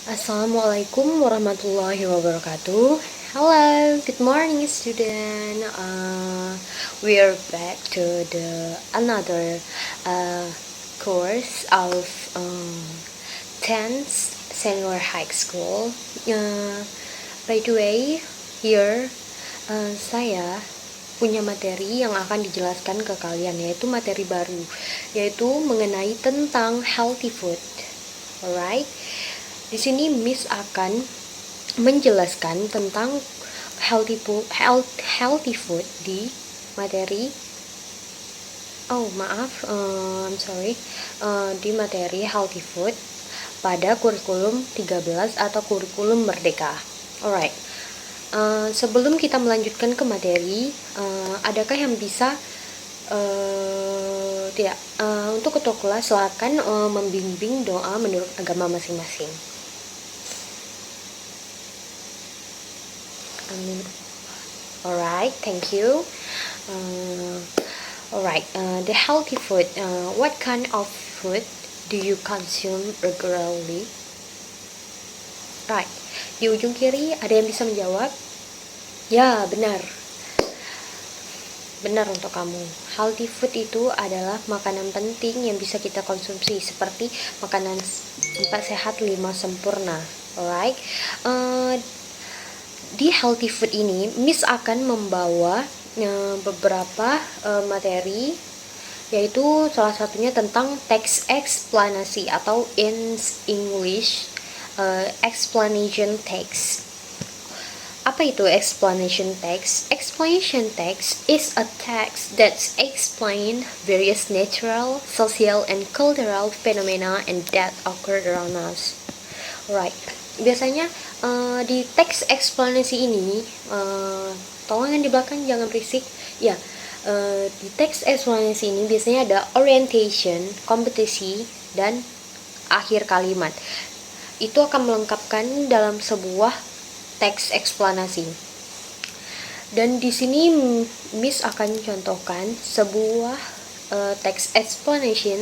Assalamualaikum warahmatullahi wabarakatuh. Hello, good morning, student. We are back to the another course of 10th senior high school. By the way, here saya punya materi yang akan dijelaskan ke kalian, yaitu materi baru, yaitu mengenai tentang healthy food. Alright. Di sini Miss akan menjelaskan tentang healthy food di materi I'm sorry di materi healthy food pada kurikulum 13 atau kurikulum merdeka. Alright. Sebelum kita melanjutkan ke materi, adakah yang bisa untuk ketua kelas silakan membimbing doa menurut agama masing-masing. Alright, thank you. The healthy food. What kind of food do you consume regularly? Right. Di ujung kiri ada yang bisa menjawab? Ya, benar. Benar untuk kamu. Healthy food itu adalah makanan penting yang bisa kita konsumsi, seperti makanan 4 sehat 5 sempurna. Alright. Di healthy food ini Miss akan membawa beberapa materi, yaitu salah satunya tentang teks eksplanasi atau in English explanation text. Apa itu explanation text? Explanation text is a text that explain various natural, social, and cultural phenomena and that occur around us. Right. Biasanya di teks eksplanasi ini, tolong yang di belakang jangan berisik. Ya, di teks eksplanasi ini biasanya ada orientation, kompetisi, dan akhir kalimat. Itu akan melengkapkan dalam sebuah teks eksplanasi. Dan di sini Miss akan contohkan sebuah teks explanation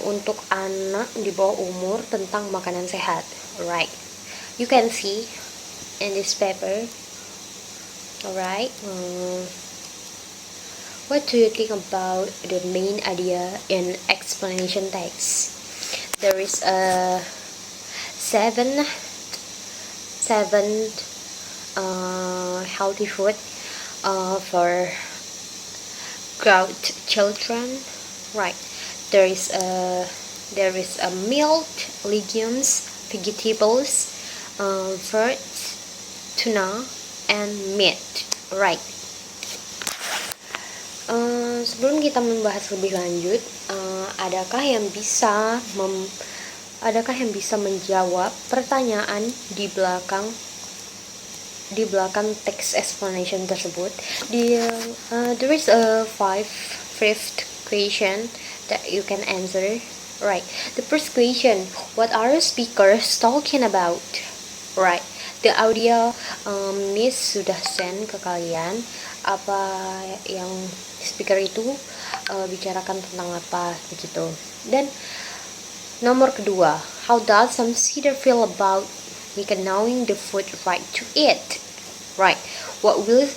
untuk anak di bawah umur tentang makanan sehat. Alright, you can see in this paper. Alright, what do you think about the main idea in explanation text? There is a seven healthy food for growth children. Right, there is a milk, legumes, vegetables, fruits, tuna, and meat. Right. Sebelum kita membahas lebih lanjut, adakah yang bisa menjawab pertanyaan di belakang text explanation tersebut? There is a fifth question that you can answer. Right. The first question, what are speakers talking about? Right. The audio Miss sudah send ke kalian apa yang speaker itu bicarakan tentang apa begitu. Dan nomor kedua, how does some student feel about knowing the food right to eat? Right. What will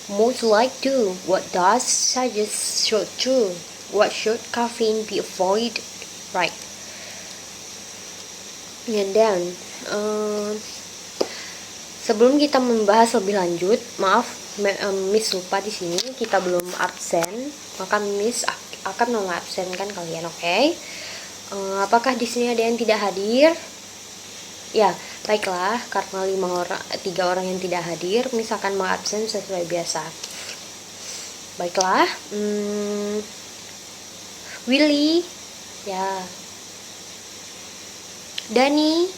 most like do? What does suggest should do? What should caffeine be avoided? Right. And then sebelum kita membahas lebih lanjut, maaf Miss lupa di sini kita belum absen, maka Miss akan mengabsenkan kalian, oke? Apakah di sini ada yang tidak hadir? Ya, baiklah, karena 3 orang yang tidak hadir, Miss akan mengabsen sesuai biasa. Baiklah, Willy, ya, Dani,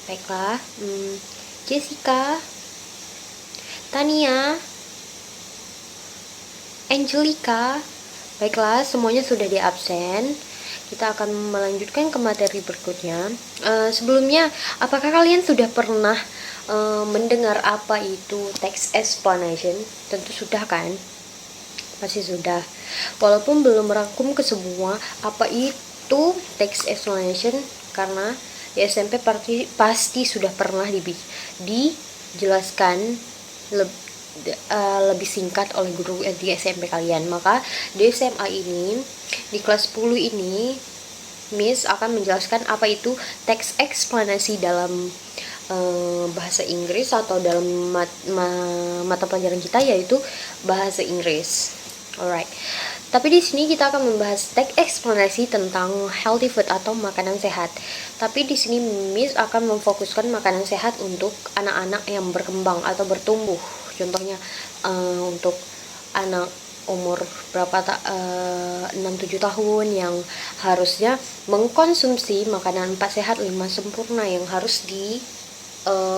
baiklah, Jessica, Tania, Angelica, baiklah, semuanya sudah di absen. Kita akan melanjutkan ke materi berikutnya. Sebelumnya, apakah kalian sudah pernah mendengar apa itu text explanation? Tentu sudah kan? Pasti sudah. Walaupun belum merangkum ke semua apa itu text explanation, karena di SMP pasti sudah pernah dijelaskan lebih singkat oleh guru di SMP kalian. Maka di SMA ini, di kelas 10 ini, Miss akan menjelaskan apa itu teks eksplanasi dalam bahasa Inggris atau dalam mata pelajaran kita, yaitu bahasa Inggris. Alright. Tapi di sini kita akan membahas teks eksplanasi tentang healthy food atau makanan sehat. Tapi di sini Miss akan memfokuskan makanan sehat untuk anak-anak yang berkembang atau bertumbuh. Contohnya untuk anak umur berapa 6-7 tahun yang harusnya mengkonsumsi makanan 4 sehat 5 sempurna yang harus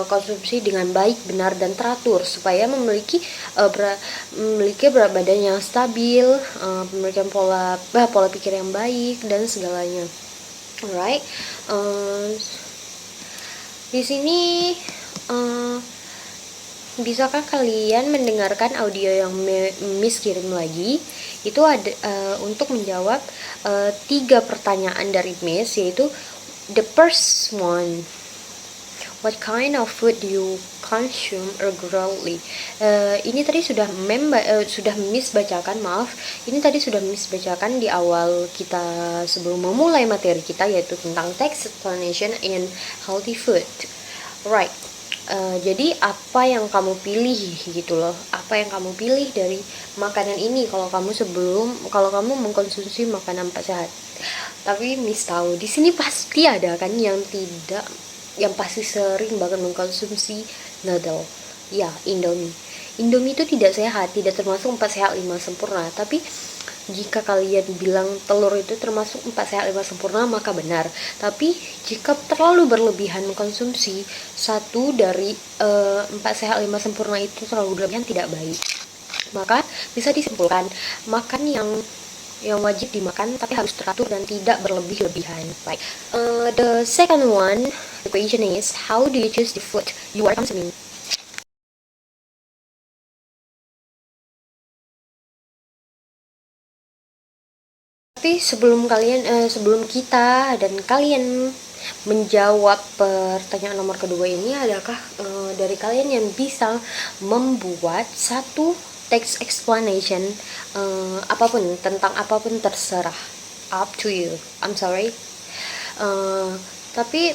konsumsi dengan baik, benar, dan teratur supaya memiliki berat badan yang stabil, memiliki pola pikir yang baik dan segalanya. Alright, di sini bisakah kalian mendengarkan audio yang Miss kirim lagi? Itu ada untuk menjawab 3 pertanyaan dari Miss, yaitu the first one, what kind of food do you consume regularly? Ini tadi sudah Miss bacakan, ini tadi sudah Miss bacakan di awal kita sebelum memulai materi kita, yaitu tentang text explanation in healthy food. Right. Jadi apa yang kamu pilih gitu loh, apa yang kamu pilih dari makanan ini kalau kamu mengkonsumsi makanan sehat. Tapi Miss tahu di sini pasti ada kan yang pasti sering banget mengkonsumsi noodle, ya, Indomie itu tidak sehat, tidak termasuk 4 sehat 5 sempurna. Tapi jika kalian bilang telur itu termasuk 4 sehat 5 sempurna, maka benar. Tapi jika terlalu berlebihan mengkonsumsi satu dari 4 sehat 5 sempurna itu terlalu berlebihan, tidak baik. Maka bisa disimpulkan, makan yang wajib dimakan tapi harus teratur dan tidak berlebih-lebihan. Right. The second one, the question is, how do you choose the food you are consuming? Tapi sebelum kita dan kalian menjawab pertanyaan nomor kedua ini, adakah dari kalian yang bisa membuat satu text explanation tentang apapun, terserah, up to you, I'm sorry, tapi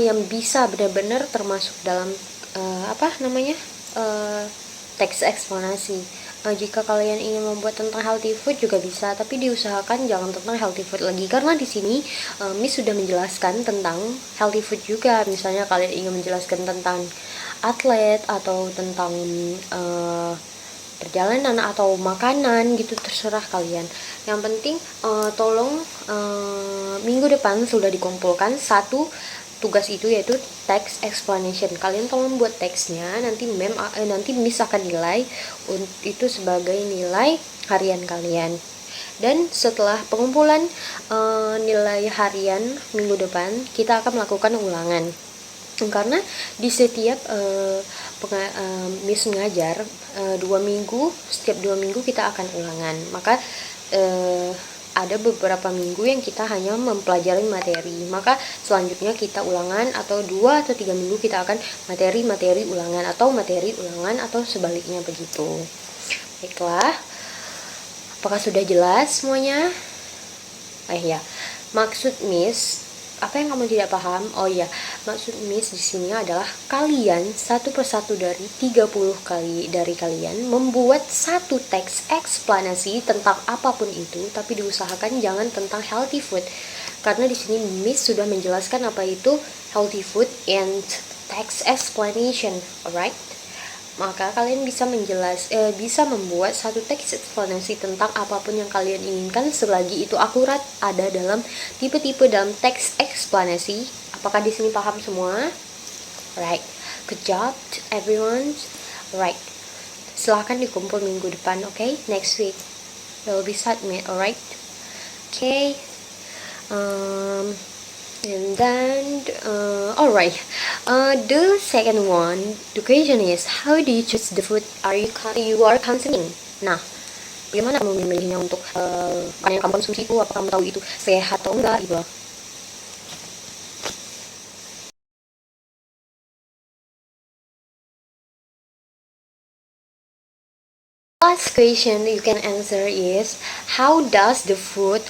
yang bisa benar-benar termasuk dalam teks eksplanasi. Jika kalian ingin membuat tentang healthy food juga bisa, tapi diusahakan jangan tentang healthy food lagi, karena di sini Miss sudah menjelaskan tentang healthy food juga. Misalnya kalian ingin menjelaskan tentang atlet atau tentang perjalanan atau makanan gitu, terserah kalian. Yang penting tolong minggu depan sudah dikumpulkan satu tugas itu, yaitu text explanation. Kalian tolong buat teksnya, nanti Miss akan nilai itu sebagai nilai harian kalian. Dan setelah pengumpulan nilai harian minggu depan, kita akan melakukan ulangan. Karena di setiap Miss mengajar 2 minggu, setiap 2 minggu kita akan ulangan. Maka ada beberapa minggu yang kita hanya mempelajari materi, maka selanjutnya kita ulangan, atau 2 atau 3 minggu kita akan materi ulangan atau sebaliknya begitu. Baiklah, apakah sudah jelas semuanya? Ya, maksud Miss, apa yang kamu tidak paham? Oh ya, maksud Miss di sini adalah kalian satu persatu dari 30 kali dari kalian membuat satu teks eksplanasi tentang apapun itu, tapi diusahakan jangan tentang healthy food, karena di sini Miss sudah menjelaskan apa itu healthy food and text explanation, alright? Maka kalian bisa membuat satu teks eksplanasi tentang apapun yang kalian inginkan, selagi itu akurat ada dalam tipe-tipe dalam teks eksplanasi. Apakah di sini paham semua? Right, good job everyone. Right, silahkan dikumpul minggu depan, okay? Next week will be submit, alright? Okay. And then alright, the second one, the question is, how do you choose the food you are consuming? Nah, bagaimana kamu memilihnya untuk makanan yang kamu konsumsi itu? Apa kamu tahu itu sehat atau enggak gitu? question you can answer is, how does the food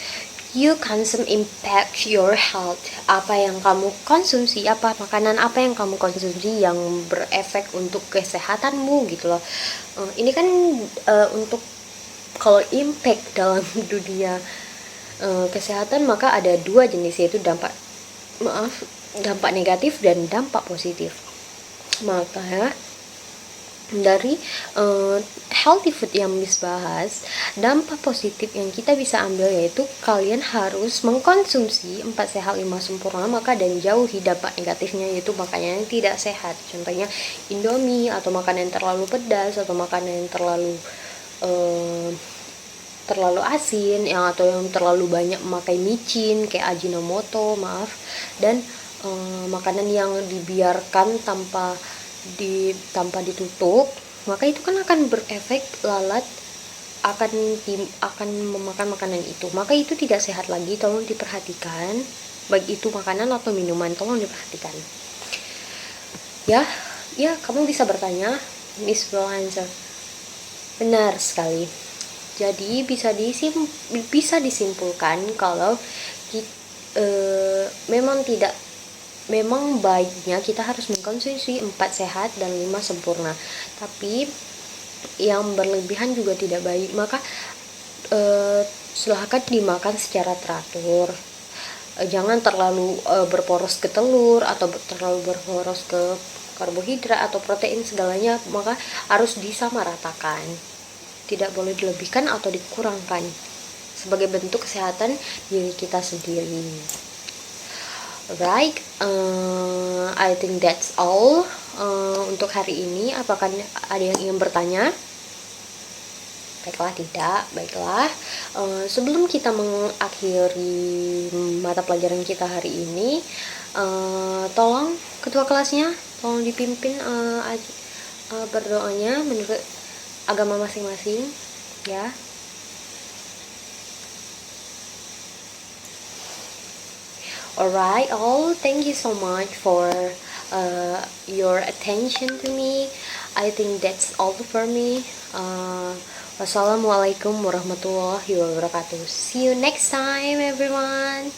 you consume impact your health? Apa yang kamu konsumsi, makanan apa yang kamu konsumsi yang berefek untuk kesehatanmu gitu loh. Ini kan untuk kalau impact dalam dunia kesehatan, maka ada dua jenis, yaitu dampak negatif dan dampak positif. Maka dari healthy food yang Miss bahas, dampak positif yang kita bisa ambil yaitu kalian harus mengkonsumsi 4 sehat 5 sempurna, maka dan jauhi dampak negatifnya yaitu makanan yang tidak sehat. Contohnya Indomie, atau makanan yang terlalu pedas, atau makanan yang terlalu asin, atau yang terlalu banyak memakai micin kayak Ajinomoto, dan makanan yang dibiarkan tanpa ditutup, maka itu kan akan berefek lalat akan memakan makanan itu, maka itu tidak sehat lagi. Tolong diperhatikan, baik itu makanan atau minuman, tolong diperhatikan ya. Kamu bisa bertanya, Miss will answer. Benar sekali. Jadi bisa disimpulkan kalau memang baiknya kita harus mengkonsumsi 4 sehat dan 5 sempurna, tapi yang berlebihan juga tidak baik. Maka silahkan dimakan secara teratur. Jangan terlalu berporos ke telur, atau terlalu berporos ke karbohidrat atau protein segalanya, maka harus disamaratakan. Tidak boleh dilebihkan atau dikurangkan sebagai bentuk kesehatan diri kita sendiri. Right, I think that's all untuk hari ini. Apakah ada yang ingin bertanya? Baiklah, tidak. Baiklah, sebelum kita mengakhiri mata pelajaran kita hari ini, tolong ketua kelasnya, tolong dipimpin berdoanya menurut agama masing-masing, ya. Alright, thank you so much for your attention to me. I think that's all for me. Wassalamualaikum warahmatullahi wabarakatuh. See you next time, everyone.